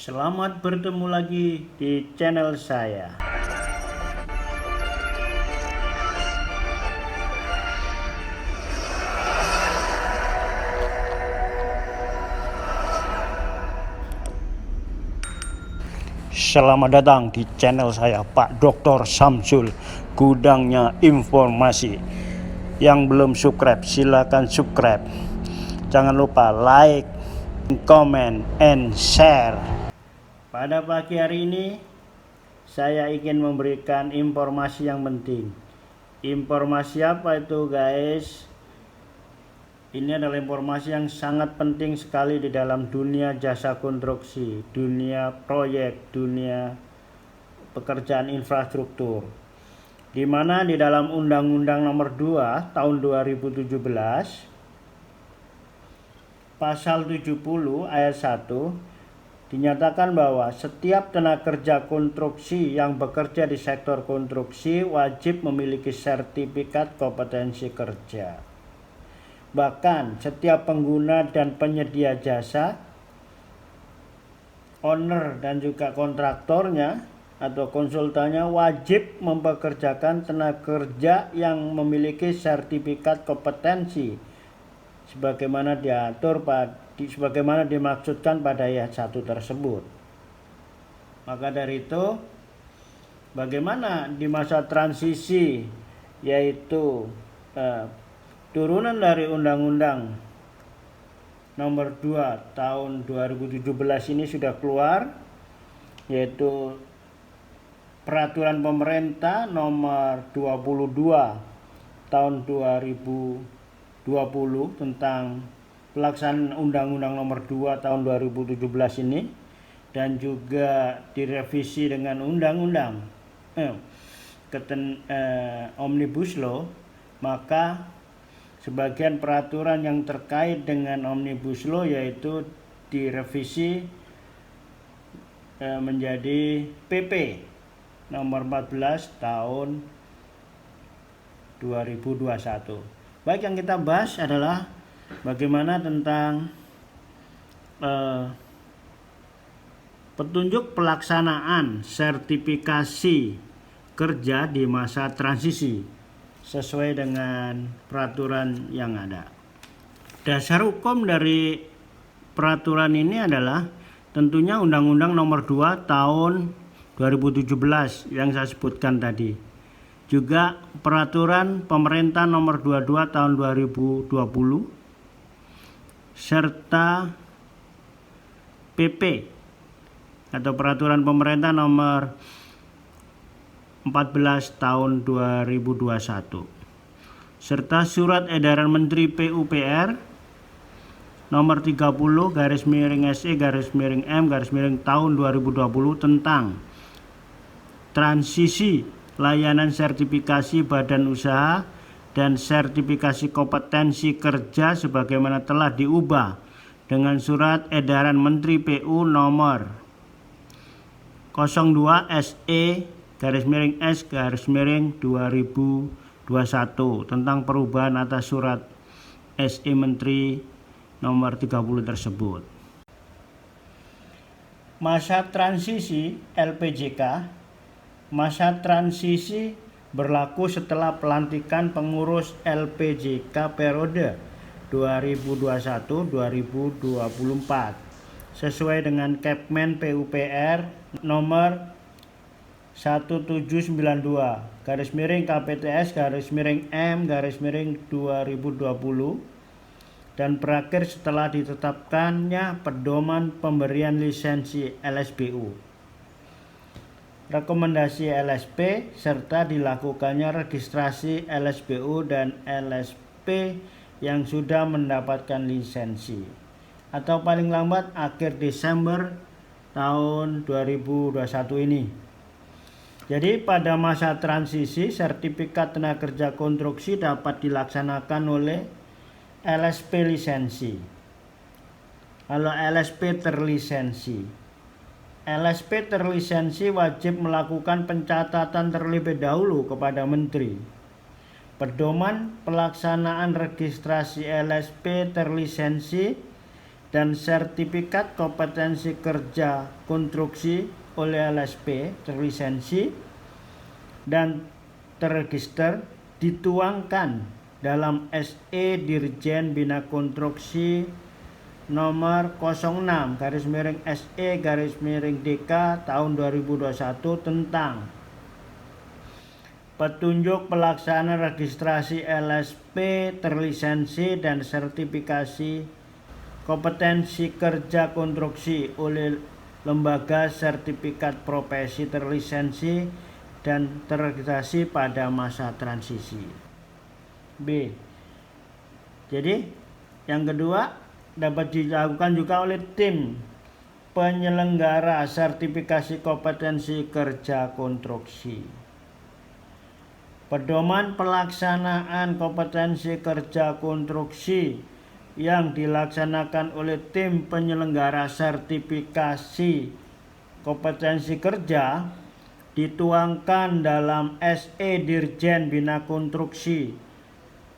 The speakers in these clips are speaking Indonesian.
Selamat bertemu lagi di channel saya. Selamat datang di channel saya, Pak Dr. Samsul, gudangnya informasi. Yang belum subscribe, silakan subscribe. Jangan lupa like, comment, and share. Pada pagi hari ini, saya ingin memberikan informasi yang penting. Informasi apa itu, guys? Ini adalah informasi yang sangat penting sekali di dalam dunia jasa konstruksi, dunia proyek, dunia pekerjaan infrastruktur. Di mana di dalam Undang-Undang Nomor 2 Tahun 2017 Pasal 70 ayat 1 dinyatakan bahwa setiap tenaga kerja konstruksi yang bekerja di sektor konstruksi wajib memiliki sertifikat kompetensi kerja. Bahkan setiap pengguna dan penyedia jasa, owner dan juga kontraktornya atau konsultannya wajib mempekerjakan tenaga kerja yang memiliki sertifikat kompetensi sebagaimana sebagaimana dimaksudkan pada ayat 1 tersebut. Maka dari itu, bagaimana di masa transisi, yaitu turunan dari Undang-Undang Nomor 2 Tahun 2017 ini sudah keluar, yaitu Peraturan Pemerintah Nomor 22 Tahun 2020 tentang pelaksanaan Undang-Undang Nomor 2 Tahun 2017 ini, dan juga direvisi dengan Undang-Undang Omnibus Law. Maka sebagian peraturan yang terkait dengan Omnibus Law yaitu direvisi menjadi PP nomor 14 tahun 2021. Baik, yang kita bahas adalah bagaimana tentang petunjuk pelaksanaan sertifikasi kerja di masa transisi sesuai dengan peraturan yang ada. Dasar hukum dari peraturan ini adalah tentunya Undang-Undang Nomor 2 Tahun 2017 yang saya sebutkan tadi. Juga Peraturan Pemerintah Nomor 22 Tahun 2020 serta PP atau Peraturan Pemerintah Nomor 14 Tahun 2021 serta Surat Edaran Menteri PUPR Nomor 30/SE/M/Tahun 2020 tentang transisi layanan sertifikasi badan usaha dan sertifikasi kompetensi kerja sebagaimana telah diubah dengan Surat Edaran Menteri PU Nomor 02 SE/S/2021 tentang perubahan atas Surat SE Menteri Nomor 30 tersebut. Masa transisi LPJK. Masa transisi berlaku setelah pelantikan pengurus LPJK periode 2021-2024 sesuai dengan Kepmen PUPR nomor 1792/KPTS/M/2020 dan berakhir setelah ditetapkannya pedoman pemberian lisensi LSBU, rekomendasi LSP, serta dilakukannya registrasi LSBU dan LSP yang sudah mendapatkan lisensi atau paling lambat akhir Desember tahun 2021 ini. Jadi pada masa transisi, sertifikat tenaga kerja konstruksi dapat dilaksanakan oleh LSP lisensi. Kalau LSP terlisensi, LSP terlisensi wajib melakukan pencatatan terlebih dahulu kepada Menteri. Pedoman pelaksanaan registrasi LSP terlisensi dan sertifikat kompetensi kerja konstruksi oleh LSP terlisensi dan terregister dituangkan dalam SE Dirjen Bina Konstruksi nomor 06/SE/DK tahun 2021 tentang petunjuk pelaksanaan registrasi LSP terlisensi dan sertifikasi kompetensi kerja konstruksi oleh lembaga sertifikat profesi terlisensi dan terregistrasi pada masa transisi. B. Jadi yang kedua dapat dilakukan juga oleh tim penyelenggara sertifikasi kompetensi kerja konstruksi. Pedoman pelaksanaan kompetensi kerja konstruksi yang dilaksanakan oleh tim penyelenggara sertifikasi kompetensi kerja dituangkan dalam SE Dirjen Bina Konstruksi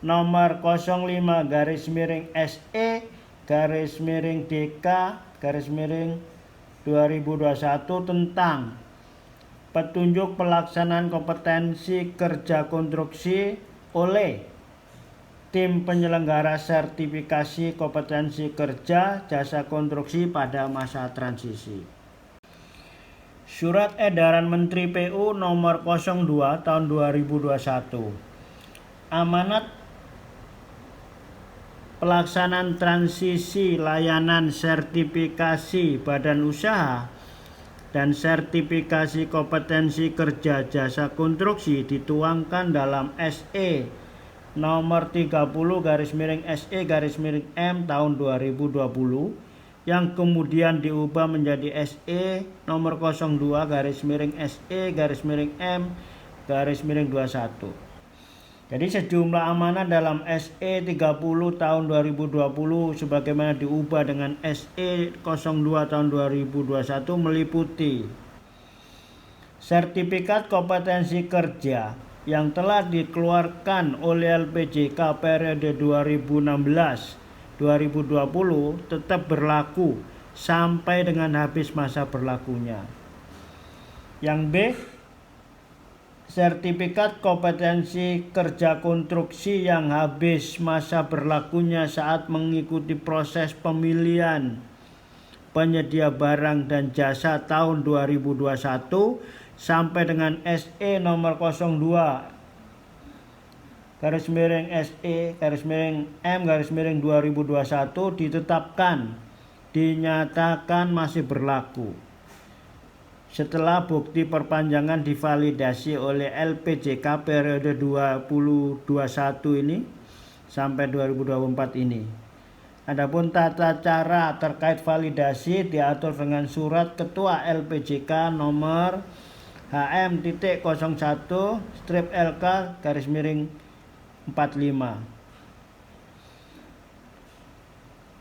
nomor 05/SE/DK/2021 tentang petunjuk pelaksanaan kompetensi kerja konstruksi oleh tim penyelenggara sertifikasi kompetensi kerja jasa konstruksi pada masa transisi. Surat Edaran Menteri PU nomor 02 tahun 2021. Amanat pelaksanaan transisi layanan sertifikasi badan usaha dan sertifikasi kompetensi kerja jasa konstruksi dituangkan dalam SE nomor 30/SE/M tahun 2020 yang kemudian diubah menjadi SE nomor 02/SE/M/21. Jadi sejumlah amanat dalam SE 30 tahun 2020 sebagaimana diubah dengan SE 02 tahun 2021 meliputi sertifikat kompetensi kerja yang telah dikeluarkan oleh LPJK periode 2016-2020 tetap berlaku sampai dengan habis masa berlakunya. Yang B, sertifikat kompetensi kerja konstruksi yang habis masa berlakunya saat mengikuti proses pemilihan penyedia barang dan jasa tahun 2021 sampai dengan SE nomor 02/SE/M/2021 dinyatakan masih berlaku setelah bukti perpanjangan divalidasi oleh LPJK periode 2021 ini sampai 2024 ini. Adapun tata cara terkait validasi diatur dengan surat Ketua LPJK nomor HM.01/LK/45.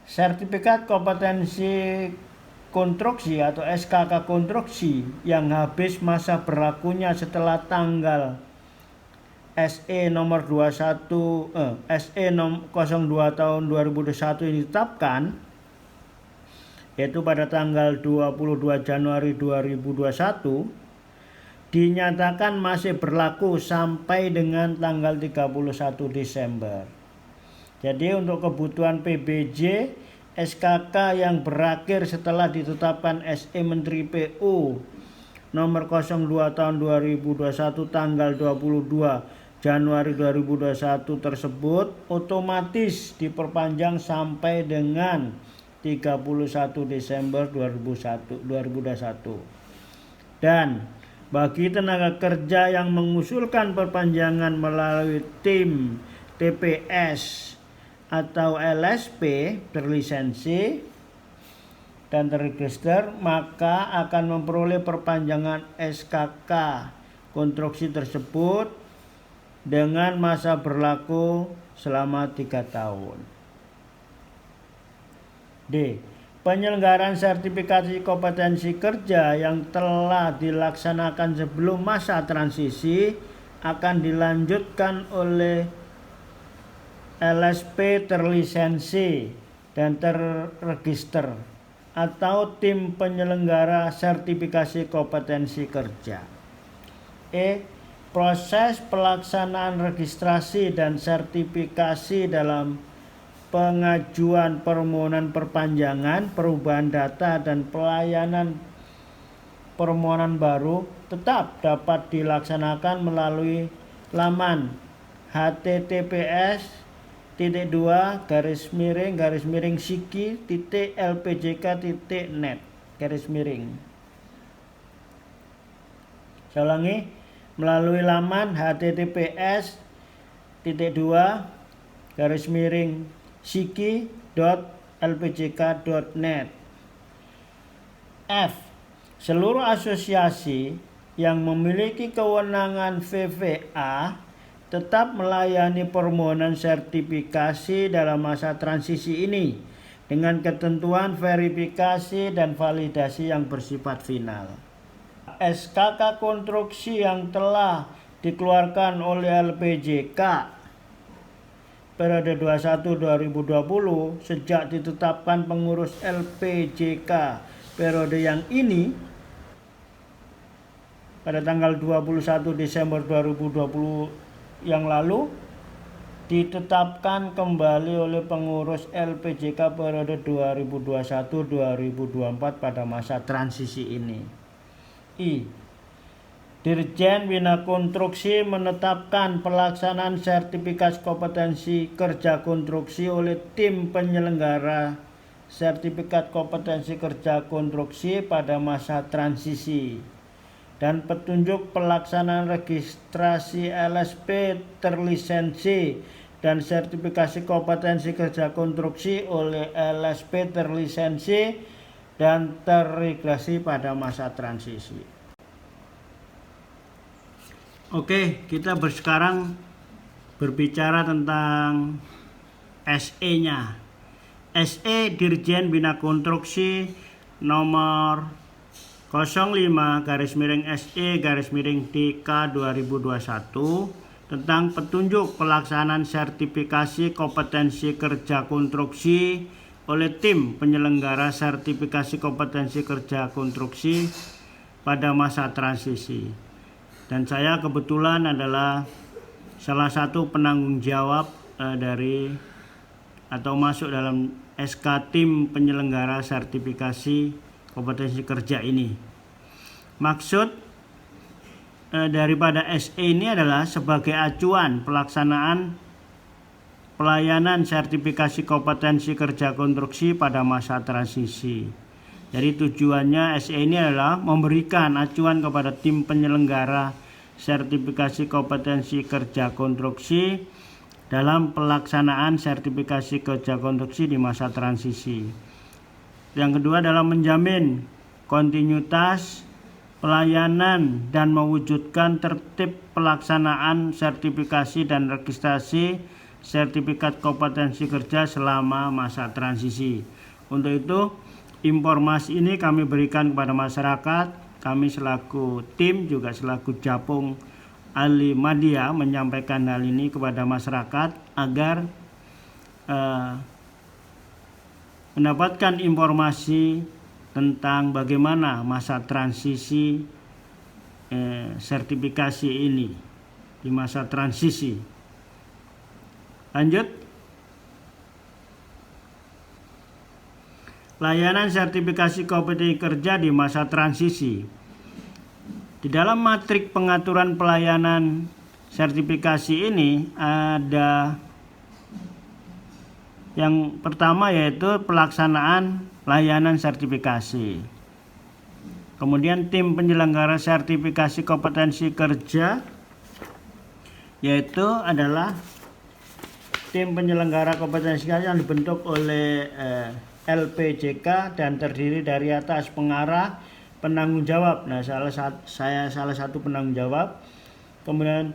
Sertifikat kompetensi konstruksi atau SKK konstruksi yang habis masa berlakunya setelah tanggal SE nomor 02 tahun 2021 ini ditetapkan, yaitu pada tanggal 22 Januari 2021, dinyatakan masih berlaku sampai dengan tanggal 31 Desember. Jadi untuk kebutuhan PBJ, SKK yang berakhir setelah ditetapkan SE Menteri PU nomor 02 tahun 2021 tanggal 22 Januari 2021 tersebut otomatis diperpanjang sampai dengan 31 Desember 2021. Dan bagi tenaga kerja yang mengusulkan perpanjangan melalui tim TPS atau LSP terlisensi dan terregister, maka akan memperoleh perpanjangan SKK konstruksi tersebut dengan masa berlaku selama 3 tahun. D. Penyelenggaraan sertifikasi kompetensi kerja yang telah dilaksanakan sebelum masa transisi akan dilanjutkan oleh LSP terlisensi dan terregister atau tim penyelenggara sertifikasi kompetensi kerja. Proses pelaksanaan registrasi dan sertifikasi dalam pengajuan permohonan perpanjangan, perubahan data, dan pelayanan permohonan baru tetap dapat dilaksanakan melalui laman https://siki.lpjk.net. Saya ulangi, melalui laman https://siki.lpjk.net. F. Seluruh asosiasi yang memiliki kewenangan VVA tetap melayani permohonan sertifikasi dalam masa transisi ini dengan ketentuan verifikasi dan validasi yang bersifat final. SKK konstruksi yang telah dikeluarkan oleh LPJK periode 21-2020 sejak ditetapkan pengurus LPJK periode yang ini pada tanggal 21 Desember 2020 yang lalu ditetapkan kembali oleh pengurus LPJK periode 2021-2024 pada masa transisi ini. Dirjen Bina Konstruksi menetapkan pelaksanaan sertifikasi kompetensi kerja konstruksi oleh tim penyelenggara sertifikat kompetensi kerja konstruksi pada masa transisi, dan petunjuk pelaksanaan registrasi LSP terlisensi dan sertifikasi kompetensi kerja konstruksi oleh LSP terlisensi dan terregistrasi pada masa transisi. Oke, kita sekarang berbicara tentang SE-nya. SE Dirjen Bina Konstruksi nomor 05/SE/DK 2021 tentang petunjuk pelaksanaan sertifikasi kompetensi kerja konstruksi oleh tim penyelenggara sertifikasi kompetensi kerja konstruksi pada masa transisi. Dan saya kebetulan adalah salah satu penanggung jawab dari atau masuk dalam SK tim penyelenggara sertifikasi kompetensi kerja ini. Maksud daripada SE ini adalah sebagai acuan pelaksanaan pelayanan sertifikasi kompetensi kerja konstruksi pada masa transisi. Jadi tujuannya SE ini adalah memberikan acuan kepada tim penyelenggara sertifikasi kompetensi kerja konstruksi dalam pelaksanaan sertifikasi kerja konstruksi di masa transisi. Yang kedua adalah menjamin kontinuitas pelayanan dan mewujudkan tertib pelaksanaan sertifikasi dan registrasi sertifikat kompetensi kerja selama masa transisi. Untuk itu, informasi ini kami berikan kepada masyarakat. Kami selaku tim juga selaku Japung ahli media menyampaikan hal ini kepada masyarakat agar mendapatkan informasi tentang bagaimana masa transisi sertifikasi ini di masa transisi. Lanjut. Layanan sertifikasi kompetensi kerja di masa transisi. Di dalam matrik pengaturan pelayanan sertifikasi ini ada yang pertama yaitu pelaksanaan layanan sertifikasi. Kemudian tim penyelenggara sertifikasi kompetensi kerja yaitu adalah tim penyelenggara kompetensi kerja yang dibentuk oleh LPJK dan terdiri dari atas pengarah, penanggung jawab. Nah, saya salah satu penanggung jawab. Kemudian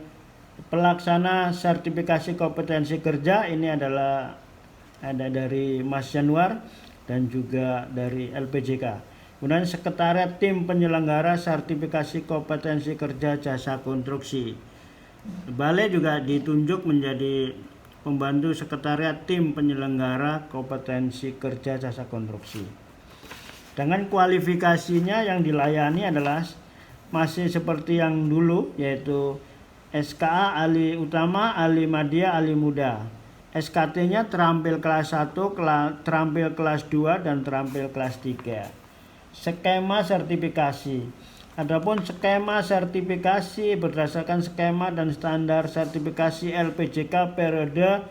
pelaksana sertifikasi kompetensi kerja ini adalah ada dari Mas Januar dan juga dari LPJK. Kemudian sekretariat tim penyelenggara sertifikasi kompetensi kerja jasa konstruksi. Balai juga ditunjuk menjadi pembantu sekretariat tim penyelenggara kompetensi kerja jasa konstruksi. Dengan kualifikasinya yang dilayani adalah masih seperti yang dulu, yaitu SKA ahli utama, ahli madya, ahli muda. SKT-nya terampil kelas 1, terampil kelas 2, dan terampil kelas 3. Skema sertifikasi. Adapun skema sertifikasi berdasarkan skema dan standar sertifikasi LPJK periode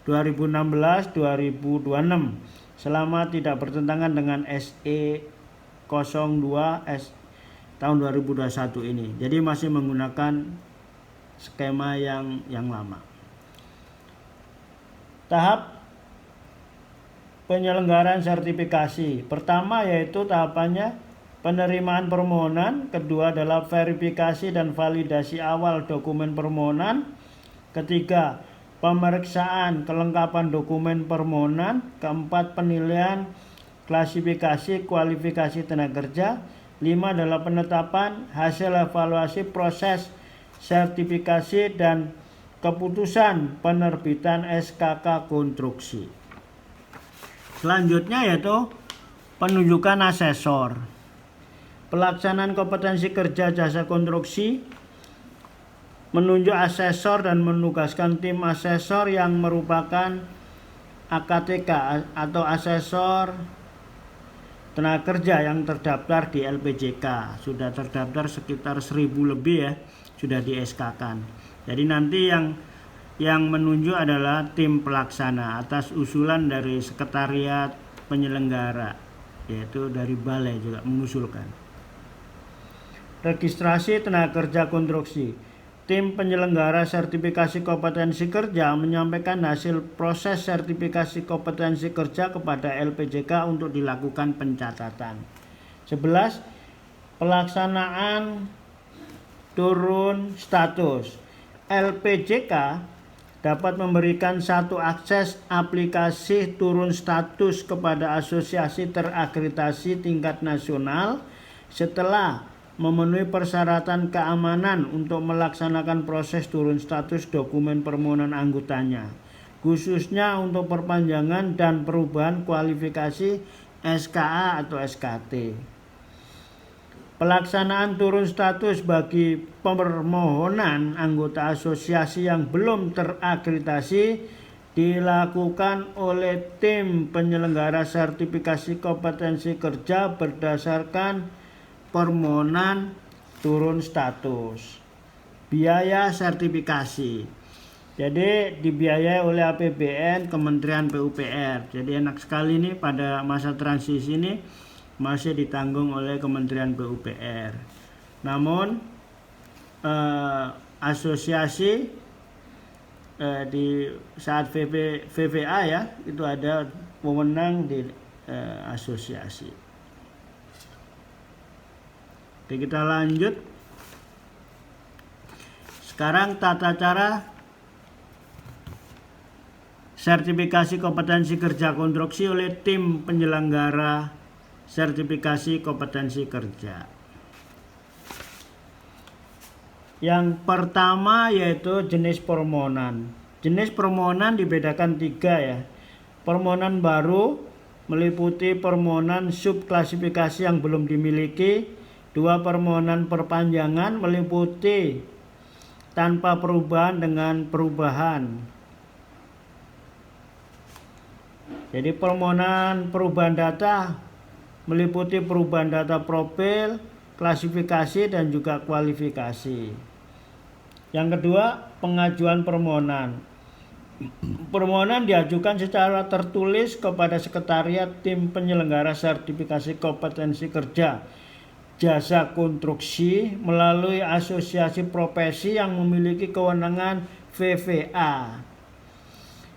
2016-2026 selama tidak bertentangan dengan SE 02 tahun 2021 ini. Jadi masih menggunakan skema yang lama. Tahap penyelenggaraan sertifikasi. Pertama yaitu tahapannya penerimaan permohonan, kedua adalah verifikasi dan validasi awal dokumen permohonan, ketiga pemeriksaan kelengkapan dokumen permohonan, keempat penilaian klasifikasi kualifikasi tenaga kerja, 5 adalah penetapan hasil evaluasi proses sertifikasi dan keputusan penerbitan SKK konstruksi. Selanjutnya yaitu penunjukan asesor. Pelaksanaan kompetensi kerja jasa konstruksi menunjuk asesor dan menugaskan tim asesor yang merupakan AKTK atau asesor tenaga kerja yang terdaftar di LPJK. Sudah terdaftar sekitar 1000 lebih ya, sudah di SK-kan. Jadi nanti yang menunjuk adalah tim pelaksana atas usulan dari sekretariat penyelenggara, yaitu dari balai juga mengusulkan. Registrasi tenaga kerja konstruksi. Tim penyelenggara sertifikasi kompetensi kerja menyampaikan hasil proses sertifikasi kompetensi kerja kepada LPJK untuk dilakukan pencatatan. 11. Pelaksanaan turun status. LPJK dapat memberikan satu akses aplikasi turun status kepada asosiasi terakreditasi tingkat nasional setelah memenuhi persyaratan keamanan untuk melaksanakan proses turun status dokumen permohonan anggotanya, khususnya untuk perpanjangan dan perubahan kualifikasi SKA atau SKT. Pelaksanaan turun status bagi permohonan anggota asosiasi yang belum terakreditasi dilakukan oleh tim penyelenggara sertifikasi kompetensi kerja berdasarkan permohonan turun status. Biaya sertifikasi. Jadi dibiayai oleh APBN Kementerian PUPR. Jadi enak sekali nih pada masa transisi ini masih ditanggung oleh Kementerian PUPR. Namun asosiasi di saat VVA ya itu ada wewenang di asosiasi. Oke, kita lanjut. Sekarang tata cara sertifikasi kompetensi kerja konstruksi oleh tim penyelenggara sertifikasi kompetensi kerja. Yang pertama yaitu jenis permohonan. Jenis permohonan dibedakan 3 ya. Permohonan baru meliputi permohonan subklasifikasi yang belum dimiliki. 2 permohonan perpanjangan meliputi tanpa perubahan dengan perubahan. Jadi permohonan perubahan data meliputi perubahan data profil, klasifikasi, dan juga kualifikasi. Yang kedua, pengajuan permohonan. Permohonan diajukan secara tertulis kepada sekretariat tim penyelenggara sertifikasi kompetensi kerja jasa konstruksi melalui asosiasi profesi yang memiliki kewenangan VVA.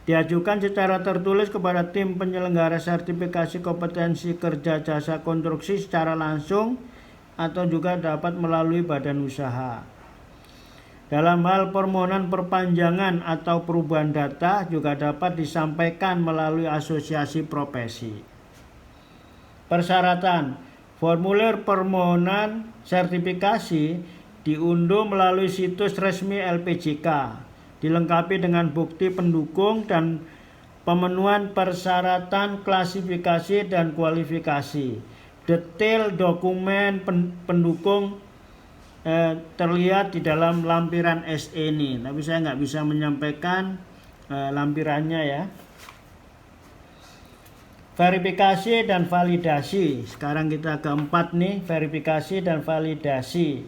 Diajukan secara tertulis kepada tim penyelenggara sertifikasi kompetensi kerja jasa konstruksi secara langsung atau juga dapat melalui badan usaha. Dalam hal permohonan perpanjangan atau perubahan data juga dapat disampaikan melalui asosiasi profesi. Persyaratan: formulir permohonan sertifikasi diunduh melalui situs resmi LPJK. dilengkapi dengan bukti pendukung dan pemenuhan persyaratan klasifikasi dan kualifikasi. Detail dokumen pendukung terlihat di dalam lampiran SE ini, tapi saya nggak bisa menyampaikan lampirannya ya. Verifikasi dan validasi. Sekarang kita keempat nih, verifikasi dan validasi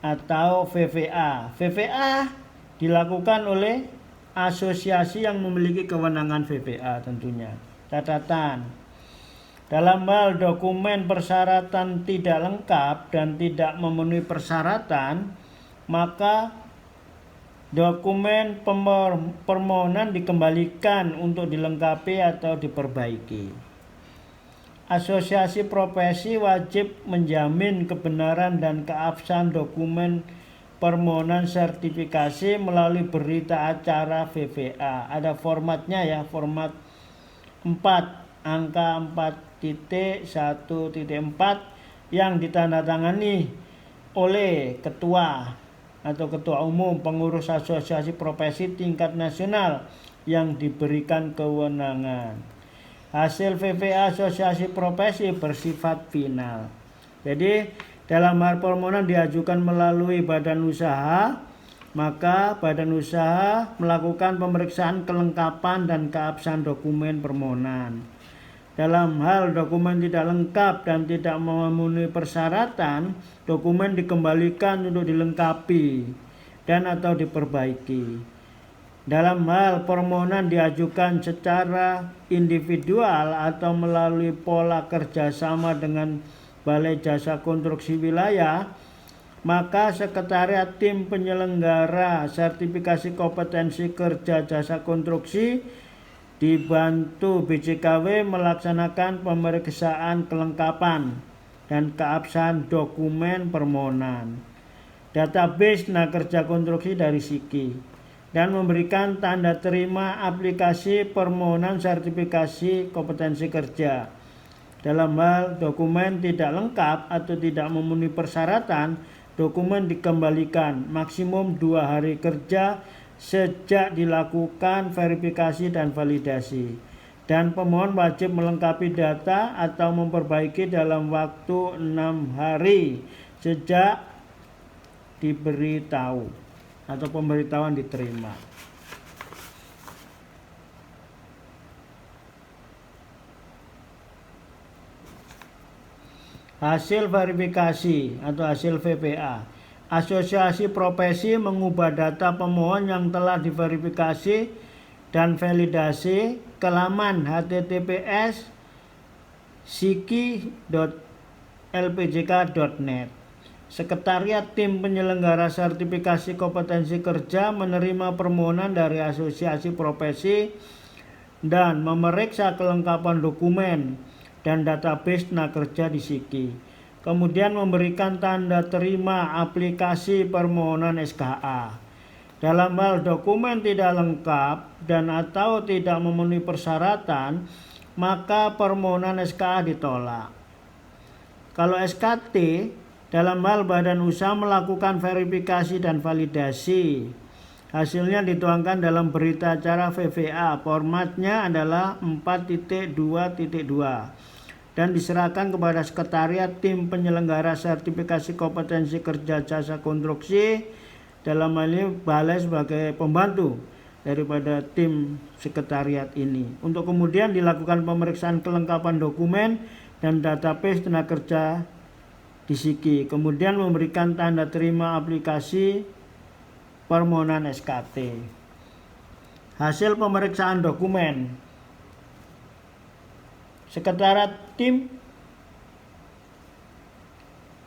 atau VVA. VVA dilakukan oleh asosiasi yang memiliki kewenangan VVA tentunya. Catatan: dalam hal dokumen persyaratan tidak lengkap dan tidak memenuhi persyaratan, maka dokumen permohonan dikembalikan untuk dilengkapi atau diperbaiki. Asosiasi profesi wajib menjamin kebenaran dan keabsahan dokumen permohonan sertifikasi melalui berita acara VVA. Ada formatnya ya, format 4, angka 4.1.4 yang ditandatangani oleh ketua atau ketua umum pengurus asosiasi profesi tingkat nasional yang diberikan kewenangan. Hasil VVA asosiasi profesi bersifat final. Jadi dalam hal permohonan diajukan melalui badan usaha, maka badan usaha melakukan pemeriksaan kelengkapan dan keabsahan dokumen permohonan. Dalam hal dokumen tidak lengkap dan tidak memenuhi persyaratan, dokumen dikembalikan untuk dilengkapi dan atau diperbaiki. Dalam hal permohonan diajukan secara individual atau melalui pola kerjasama dengan Balai Jasa Konstruksi Wilayah, maka Sekretariat Tim Penyelenggara Sertifikasi Kompetensi Kerja Jasa Konstruksi dibantu BJKW melaksanakan pemeriksaan kelengkapan dan keabsahan dokumen permohonan, database tenaga kerja konstruksi dari SIKI, dan memberikan tanda terima aplikasi permohonan sertifikasi kompetensi kerja. Dalam hal dokumen tidak lengkap atau tidak memenuhi persyaratan, dokumen dikembalikan maksimum 2 hari kerja sejak dilakukan verifikasi dan validasi, dan pemohon wajib melengkapi data atau memperbaiki dalam waktu 6 hari sejak diberitahu atau pemberitahuan diterima. Hasil verifikasi atau hasil VPA. Asosiasi profesi mengubah data pemohon yang telah diverifikasi dan validasi ke laman https://siki.lpjk.net. Sekretariat Tim Penyelenggara Sertifikasi Kompetensi Kerja menerima permohonan dari asosiasi profesi dan memeriksa kelengkapan dokumen dan database tenaga kerja di SIKI. Kemudian memberikan tanda terima aplikasi permohonan SKA. Dalam hal dokumen tidak lengkap dan atau tidak memenuhi persyaratan, maka permohonan SKA ditolak. Kalau SKT, dalam hal badan usaha melakukan verifikasi dan validasi, hasilnya dituangkan dalam berita acara VVA. Formatnya adalah 4.2.2 dan diserahkan kepada Sekretariat Tim Penyelenggara Sertifikasi Kompetensi Kerja Jasa Konstruksi, dalam hal ini balai sebagai pembantu daripada tim sekretariat ini, untuk kemudian dilakukan pemeriksaan kelengkapan dokumen dan database tenaga kerja di SIKI, kemudian memberikan tanda terima aplikasi permohonan SKT. Hasil pemeriksaan dokumen. Sekretariat Tim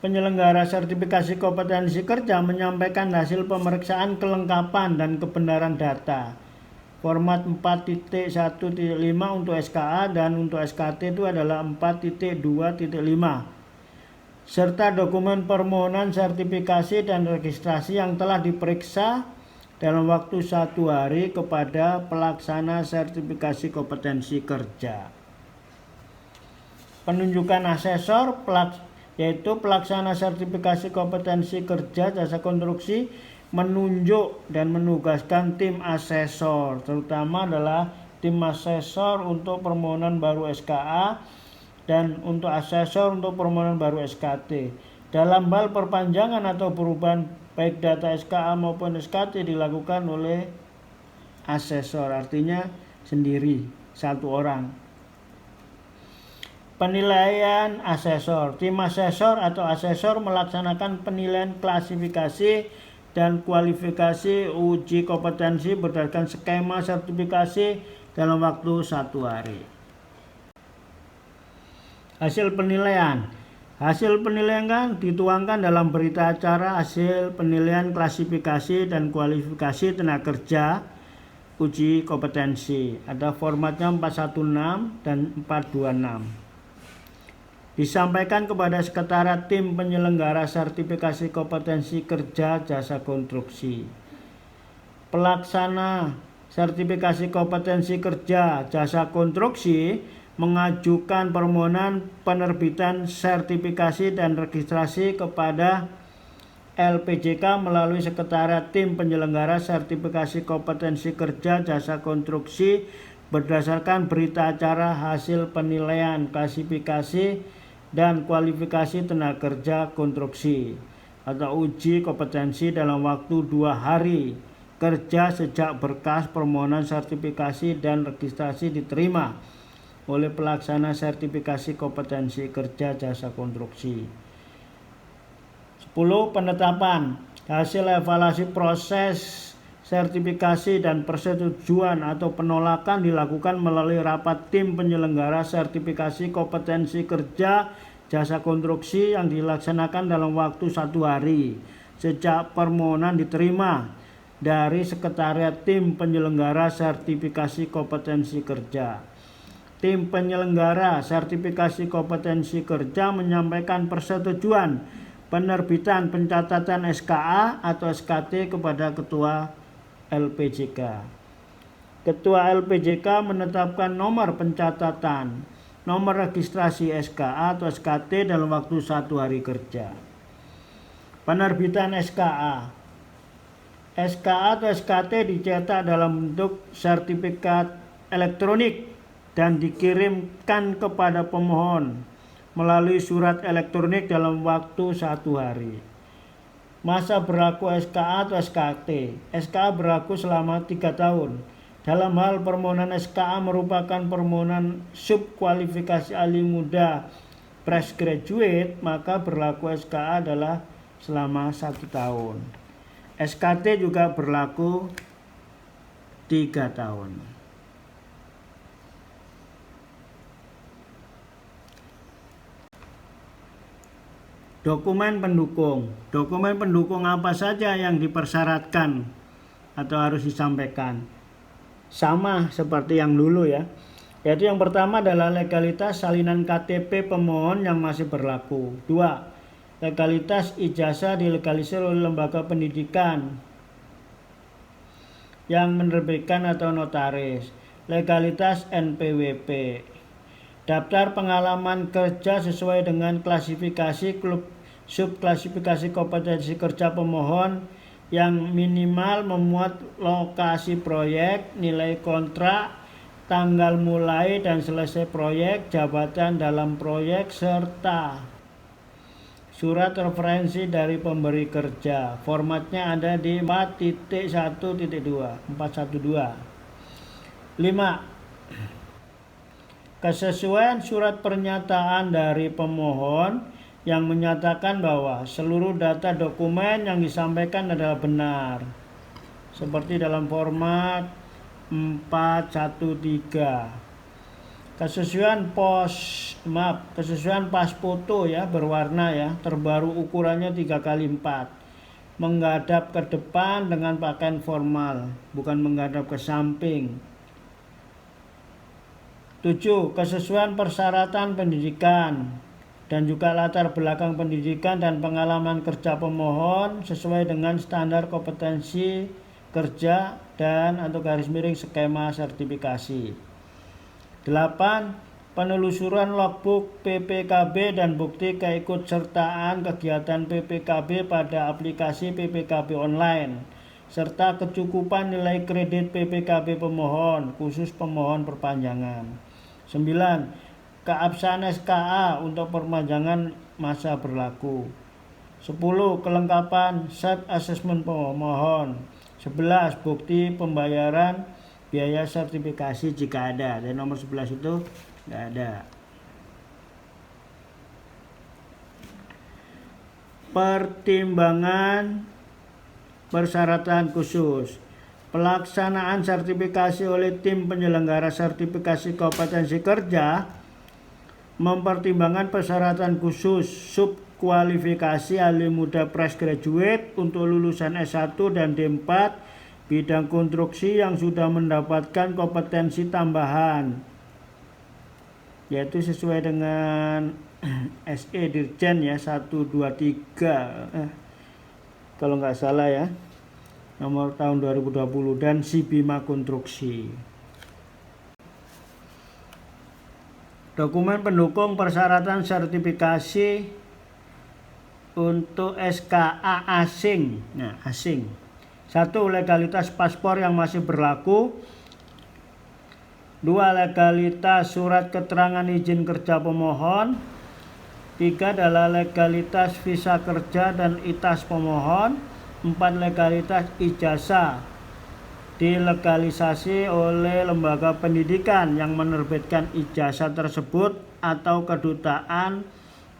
Penyelenggara Sertifikasi Kompetensi Kerja menyampaikan hasil pemeriksaan kelengkapan dan kebenaran data. Format 4.1.5 untuk SKA dan untuk SKT itu adalah 4.2.5. Serta dokumen permohonan sertifikasi dan registrasi yang telah diperiksa dalam waktu 1 hari kepada pelaksana sertifikasi kompetensi kerja. Penunjukan asesor yaitu pelaksana sertifikasi kompetensi kerja jasa konstruksi menunjuk dan menugaskan tim asesor, terutama adalah tim asesor untuk permohonan baru SKA dan untuk asesor untuk permohonan baru SKT. Dalam hal perpanjangan atau perubahan baik data SKA maupun SKT dilakukan oleh asesor, artinya sendiri, satu orang. Penilaian asesor. Tim asesor atau asesor melaksanakan penilaian klasifikasi dan kualifikasi uji kompetensi berdasarkan skema sertifikasi dalam waktu 1 hari. Hasil penilaian. Hasil penilaian kan dituangkan dalam berita acara hasil penilaian klasifikasi dan kualifikasi tenaga kerja uji kompetensi. Ada formatnya 416 dan 426. Disampaikan kepada Sekretariat Tim Penyelenggara Sertifikasi Kompetensi Kerja Jasa Konstruksi. Pelaksana sertifikasi kompetensi kerja jasa konstruksi mengajukan permohonan penerbitan sertifikasi dan registrasi kepada LPJK melalui Sekretariat Tim Penyelenggara Sertifikasi Kompetensi Kerja Jasa Konstruksi berdasarkan berita acara hasil penilaian klasifikasi dan kualifikasi tenaga kerja konstruksi atau uji kompetensi dalam waktu 2 hari kerja sejak berkas permohonan sertifikasi dan registrasi diterima oleh pelaksana sertifikasi kompetensi kerja jasa konstruksi. 10. Penetapan hasil evaluasi proses sertifikasi dan persetujuan atau penolakan dilakukan melalui rapat tim penyelenggara sertifikasi kompetensi kerja jasa konstruksi yang dilaksanakan dalam waktu 1 hari sejak permohonan diterima dari Sekretariat Tim Penyelenggara Sertifikasi Kompetensi Kerja. Tim penyelenggara sertifikasi kompetensi kerja menyampaikan persetujuan penerbitan pencatatan SKA atau SKT kepada Ketua LPJK. Ketua LPJK menetapkan nomor pencatatan, nomor registrasi SKA atau SKT dalam waktu 1 hari kerja. Penerbitan SKA. SKA atau SKT dicetak dalam bentuk sertifikat elektronik dan dikirimkan kepada pemohon melalui surat elektronik dalam waktu 1 hari. Masa berlaku SKA atau SKT. SKA berlaku selama 3 tahun. Dalam hal permohonan SKA merupakan permohonan subkualifikasi ahli muda fresh graduate, maka berlaku SKA adalah selama 1 tahun. SKT juga berlaku 3 tahun. Dokumen pendukung. Dokumen pendukung apa saja yang dipersyaratkan atau harus disampaikan? Sama seperti yang dulu ya. Yaitu yang pertama adalah legalitas salinan KTP pemohon yang masih berlaku. 2. Legalitas ijazah dilegalisir oleh lembaga pendidikan yang menerbitkan atau notaris. Legalitas NPWP. Daftar pengalaman kerja sesuai dengan klasifikasi subklasifikasi kompetensi kerja pemohon yang minimal memuat lokasi proyek, nilai kontrak, tanggal mulai dan selesai proyek, jabatan dalam proyek, serta surat referensi dari pemberi kerja. Formatnya ada di 4.1.2 412. 5. Kesesuaian surat pernyataan dari pemohon yang menyatakan bahwa seluruh data dokumen yang disampaikan adalah benar. Seperti dalam format 413. Kesesuaian pas foto ya, berwarna ya, terbaru ukurannya 3x4. Menghadap ke depan dengan pakaian formal, bukan menghadap ke samping. 7. Kesesuaian persyaratan pendidikan dan juga latar belakang pendidikan dan pengalaman kerja pemohon sesuai dengan standar kompetensi kerja dan atau garis miring skema sertifikasi. 8. penelusuran logbook PPKB dan bukti keikutsertaan kegiatan PPKB pada aplikasi PPKB online, serta kecukupan nilai kredit PPKB pemohon, khusus pemohon perpanjangan. 9. Keabsahan SKA untuk perpanjangan masa berlaku. 10. Kelengkapan self assessment pemohon. 11. Bukti pembayaran biaya sertifikasi jika ada. Dan nomor 11 itu nggak ada. Pertimbangan persyaratan khusus. Pelaksanaan sertifikasi oleh tim penyelenggara sertifikasi kompetensi kerja mempertimbangkan persyaratan khusus subkualifikasi ahli muda fresh graduate untuk lulusan S1 dan D4 bidang konstruksi yang sudah mendapatkan kompetensi tambahan, yaitu sesuai dengan SE Dirjen ya 1, 2, 3 kalau nggak salah ya, nomor tahun 2020, dan si Bima Konstruksi. Dokumen pendukung persyaratan sertifikasi untuk SKA asing. Nah, asing. 1. Legalitas paspor yang masih berlaku. 2. Legalitas surat keterangan izin kerja pemohon. 3 adalah legalitas visa kerja dan ITAS pemohon. 4. Legalitas ijazah dilegalisasi oleh lembaga pendidikan yang menerbitkan ijazah tersebut atau kedutaan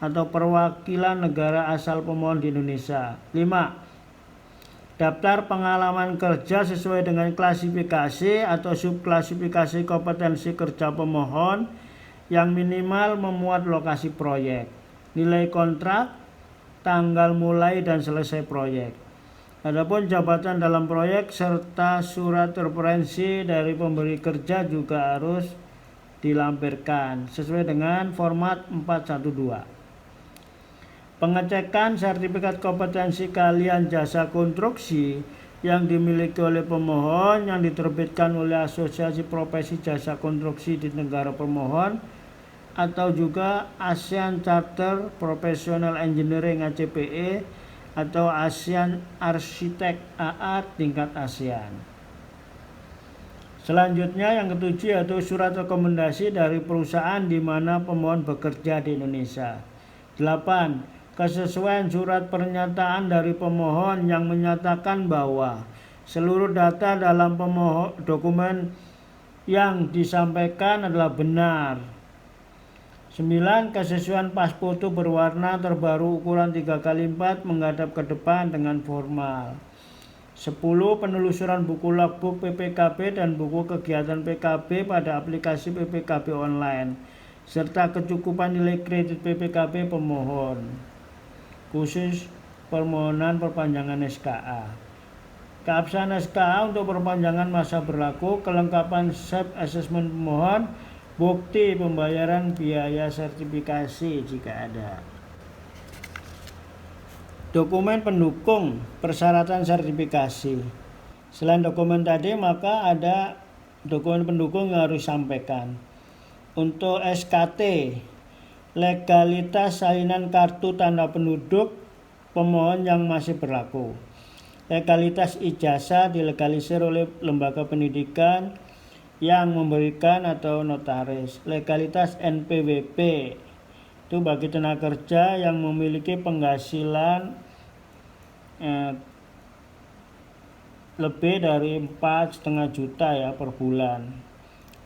atau perwakilan negara asal pemohon di Indonesia. 5. Daftar pengalaman kerja sesuai dengan klasifikasi atau subklasifikasi kompetensi kerja pemohon yang minimal memuat lokasi proyek, nilai kontrak, tanggal mulai dan selesai proyek. Adapun jabatan dalam proyek serta surat referensi dari pemberi kerja juga harus dilampirkan sesuai dengan format 412. Pengecekan sertifikat kompetensi keahlian jasa konstruksi yang dimiliki oleh pemohon yang diterbitkan oleh Asosiasi Profesi Jasa Konstruksi di negara pemohon atau juga ASEAN Charter Professional Engineering ACPE atau ASEAN Arsitek AA tingkat ASEAN. Selanjutnya yang ketujuh yaitu surat rekomendasi dari perusahaan di mana pemohon bekerja di Indonesia. 8. Kesesuaian surat pernyataan dari pemohon yang menyatakan bahwa seluruh data dalam dokumen yang disampaikan adalah benar. 9. Kesesuaian pas foto berwarna terbaru ukuran 3x4 menghadap ke depan dengan formal. 10. Penelusuran buku logbook PPKB dan buku kegiatan PKB pada aplikasi PPKB online, serta kecukupan nilai kredit PPKB pemohon, khusus permohonan perpanjangan SKA. Keabsahan SKA untuk perpanjangan masa berlaku, kelengkapan self assessment pemohon, bukti pembayaran biaya sertifikasi jika ada. Dokumen pendukung persyaratan sertifikasi. Selain dokumen tadi, maka ada dokumen pendukung yang harus disampaikan. Untuk SKT, legalitas salinan kartu tanda penduduk pemohon yang masih berlaku. Legalitas ijazah dilegalisir oleh lembaga pendidikan yang memberikan atau notaris. Legalitas NPWP itu bagi tenaga kerja yang memiliki penghasilan lebih dari 4,5 juta ya per bulan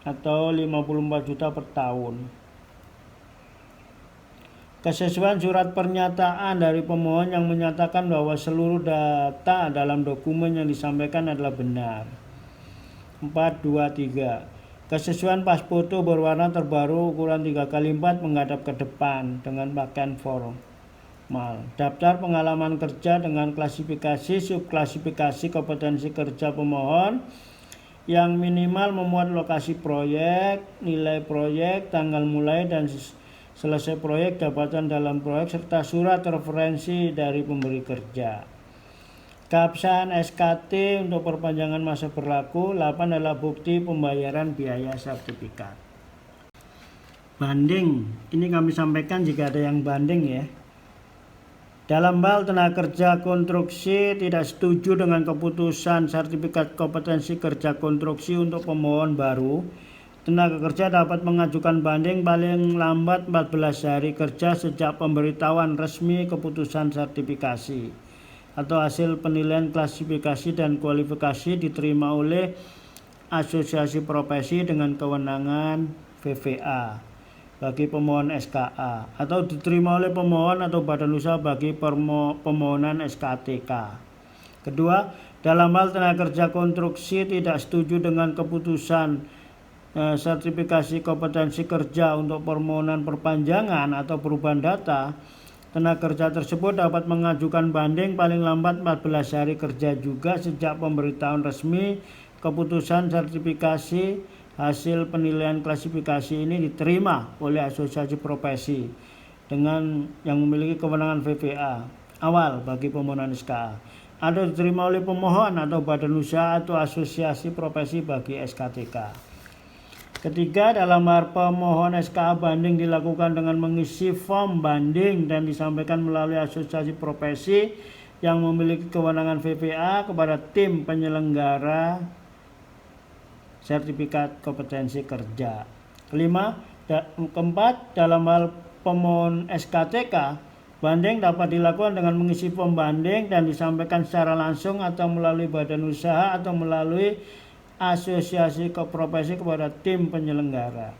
atau 54 juta per tahun. Kesesuaian surat pernyataan dari pemohon yang menyatakan bahwa seluruh data dalam dokumen yang disampaikan adalah benar. 4, 2, 3. Kesesuaian pas foto berwarna terbaru ukuran 3x4 menghadap ke depan dengan pakaian formal. Daftar pengalaman kerja dengan klasifikasi subklasifikasi kompetensi kerja pemohon yang minimal memuat lokasi proyek, nilai proyek, tanggal mulai dan selesai proyek, jabatan dalam proyek, serta surat referensi dari pemberi kerja. Keabsahan SKT untuk perpanjangan masa berlaku. 8 adalah bukti pembayaran biaya sertifikat. Banding, ini kami sampaikan jika ada yang banding ya. Dalam hal tenaga kerja konstruksi tidak setuju dengan keputusan sertifikat kompetensi kerja konstruksi untuk pemohon baru, tenaga kerja dapat mengajukan banding paling lambat 14 hari kerja sejak pemberitahuan resmi keputusan sertifikasi atau hasil penilaian klasifikasi dan kualifikasi diterima oleh asosiasi profesi dengan kewenangan VVA bagi pemohon SKA atau diterima oleh pemohon atau badan usaha bagi permohonan SKTK. Kedua, dalam hal tenaga kerja konstruksi tidak setuju dengan keputusan sertifikasi kompetensi kerja untuk permohonan perpanjangan atau perubahan data, tenaga kerja tersebut dapat mengajukan banding paling lambat 14 hari kerja juga sejak pemberitahuan resmi keputusan sertifikasi. Hasil penilaian klasifikasi ini diterima oleh asosiasi profesi dengan yang memiliki kewenangan VVA awal bagi permohonan SKA atau diterima oleh pemohon atau badan usaha atau asosiasi profesi bagi SKTK. Ketiga, dalam hal pemohon SKA banding dilakukan dengan mengisi form banding dan disampaikan melalui asosiasi profesi yang memiliki kewenangan VVA kepada tim penyelenggara sertifikat kompetensi kerja. Keempat, dalam hal pemohon SKTK, banding dapat dilakukan dengan mengisi form banding dan disampaikan secara langsung atau melalui badan usaha atau melalui asosiasi profesi kepada tim penyelenggara.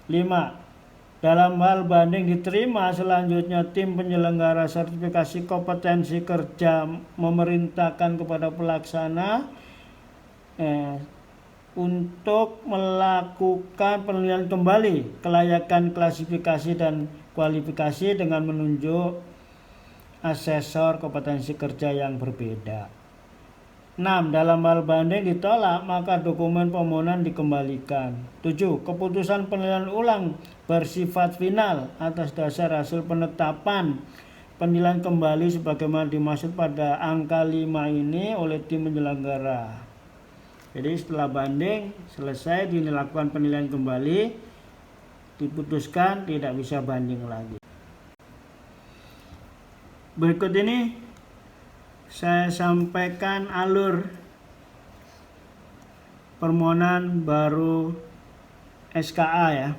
5. Dalam hal banding diterima, selanjutnya tim penyelenggara sertifikasi kompetensi kerja memerintahkan kepada pelaksana untuk melakukan penilaian kembali kelayakan klasifikasi dan kualifikasi dengan menunjuk asesor kompetensi kerja yang berbeda. 6. Dalam hal banding ditolak, maka dokumen permohonan dikembalikan. 7. Keputusan penilaian ulang bersifat final atas dasar hasil penetapan penilaian kembali sebagaimana dimaksud pada angka 5 ini oleh tim penyelenggara. Jadi setelah banding selesai dilakukan penilaian kembali, diputuskan tidak bisa banding lagi. Berikut ini saya sampaikan alur permohonan baru SKA ya.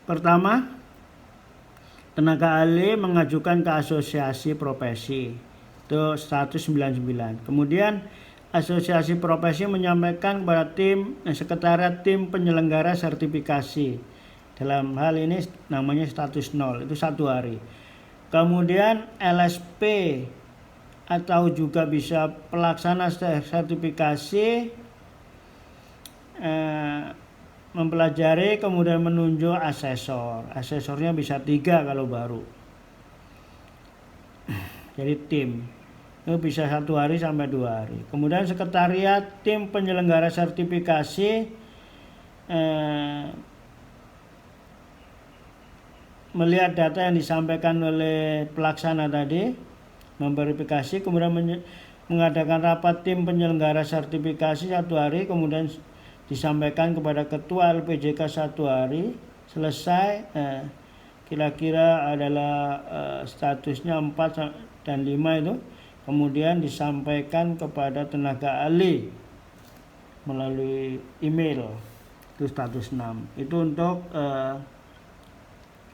Pertama, tenaga ahli mengajukan ke asosiasi profesi itu 199. Kemudian asosiasi profesi menyampaikan kepada tim sekretariat tim penyelenggara sertifikasi. Dalam hal ini namanya status 0, itu 1 hari. Kemudian LSP atau juga bisa pelaksana sertifikasi mempelajari kemudian menunjuk asesor. Asesornya bisa 3 kalau baru. Jadi tim itu bisa 1 hari sampai 2 hari. Kemudian sekretariat tim penyelenggara sertifikasi melihat data yang disampaikan oleh pelaksana tadi, memverifikasi, kemudian mengadakan rapat tim penyelenggara sertifikasi 1 hari, kemudian disampaikan kepada ketua LPJK 1 hari, selesai kira-kira adalah statusnya 4 dan 5 itu. Kemudian disampaikan kepada tenaga ahli melalui email, itu status 6. Itu untuk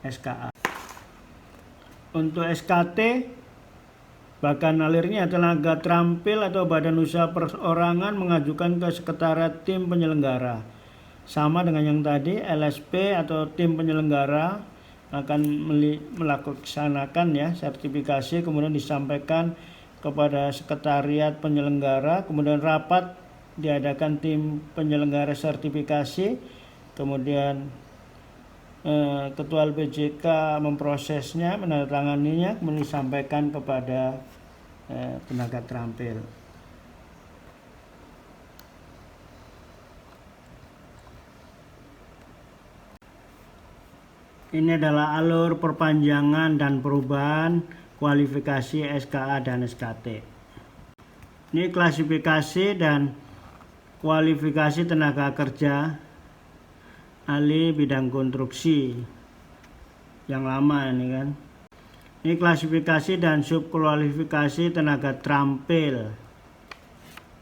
SKA. Untuk SKT, bahkan alirnya tenaga terampil atau badan usaha perorangan mengajukan ke sekretariat tim penyelenggara. Sama dengan yang tadi, LSP atau tim penyelenggara akan melaksanakan ya sertifikasi, kemudian disampaikan kepada sekretariat penyelenggara, kemudian rapat diadakan tim penyelenggara sertifikasi, kemudian ketua LPJK memprosesnya, menandatanganinya, kemudian disampaikan kepada tenaga terampil. Ini adalah alur perpanjangan dan perubahan kualifikasi SKA dan SKT. Ini klasifikasi dan kualifikasi tenaga kerja ahli bidang konstruksi yang lama ini kan. Ini klasifikasi dan subkualifikasi tenaga terampil.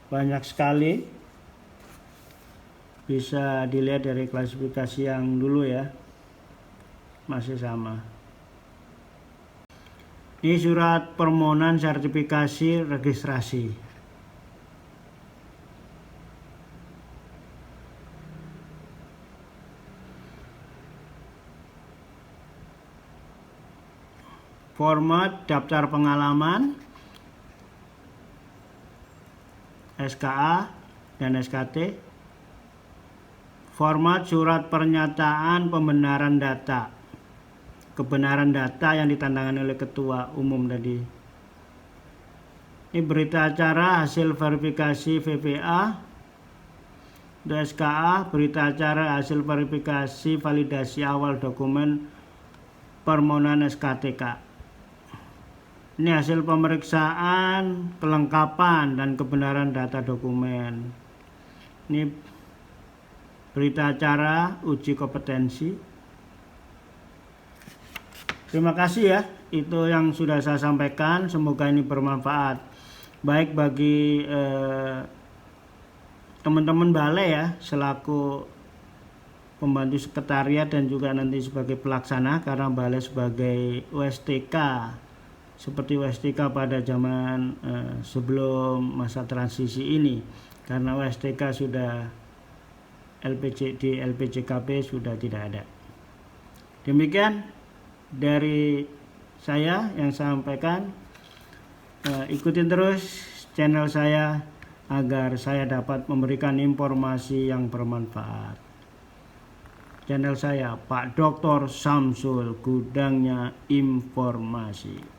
Banyak sekali. Bisa dilihat dari klasifikasi yang dulu ya. Masih sama. Ini surat permohonan sertifikasi registrasi. Format daftar pengalaman, SKA dan SKT. Format surat pernyataan pembenaran data. Kebenaran data yang ditandangkan oleh ketua umum tadi. Ini berita acara hasil verifikasi VPA. SKA berita acara hasil verifikasi validasi awal dokumen permohonan SKTK. Ini hasil pemeriksaan kelengkapan dan kebenaran data dokumen. Ini berita acara uji kompetensi. Terima kasih ya, itu yang sudah saya sampaikan. Semoga ini bermanfaat baik bagi teman-teman balai ya, selaku pembantu sekretariat dan juga nanti sebagai pelaksana, karena balai sebagai USTK seperti USTK pada zaman sebelum masa transisi ini, karena USTK sudah di LPJKP sudah tidak ada. Demikian dari saya yang saya sampaikan. Ikutin terus channel saya agar saya dapat memberikan informasi yang bermanfaat. Channel saya Pak Dr. Samsul, gudangnya informasi.